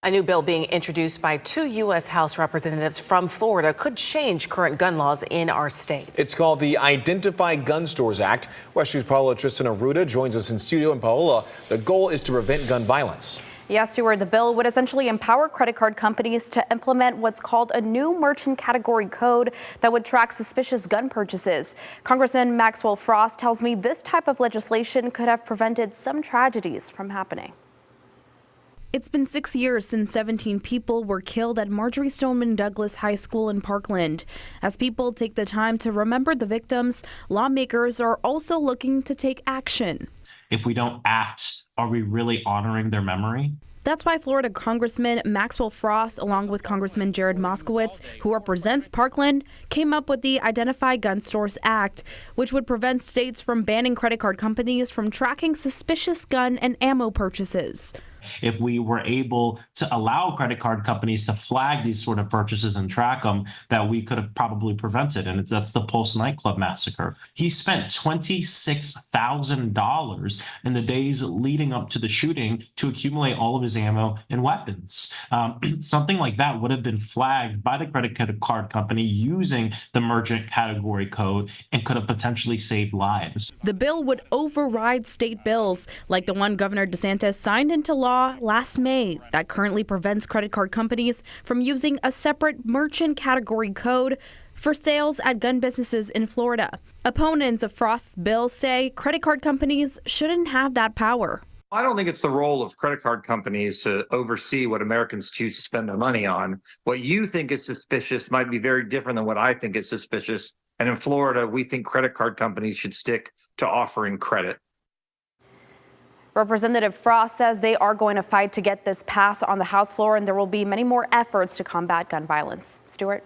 A new bill being introduced by two U.S. House representatives from Florida could change current gun laws in our state. It's called the Identify Gun Stores Act. West 2's Paola Tristan Arruda joins us in studio. And Paola, the goal is to prevent gun violence. Yes, Stuart, the bill would essentially empower credit card companies to implement what's called a new merchant category code that would track suspicious gun purchases. Congressman Maxwell Frost tells me this type of legislation could have prevented some tragedies from happening. It's been 6 years since 17 people were killed at Marjory Stoneman Douglas High School in Parkland. As people take the time to remember the victims, lawmakers are also looking to take action. If we don't act, are we really honoring their memory? That's why Florida Congressman Maxwell Frost, along with Congressman Jared Moskowitz, who represents Parkland, came up with the Identify Gun Stores Act, which would prevent states from banning credit card companies from tracking suspicious gun and ammo purchases. If we were able to allow credit card companies to flag these sort of purchases and track them, that we could have probably prevented. And that's the Pulse nightclub massacre. He spent $26,000 in the days leading up to the shooting to accumulate all of his ammo and weapons. Something like that would have been flagged by the credit card company using the merchant category code and could have potentially saved lives. The bill would override state bills like the one Governor DeSantis signed into law last May that currently prevents credit card companies from using a separate merchant category code for sales at gun businesses in Florida. Opponents of Frost's bill say credit card companies shouldn't have that power. I don't think it's the role of credit card companies to oversee what Americans choose to spend their money on. What you think is suspicious might be very different than what I think is suspicious. And in Florida, we think credit card companies should stick to offering credit. Representative Frost says they are going to fight to get this passed on the House floor, and there will be many more efforts to combat gun violence. Stuart?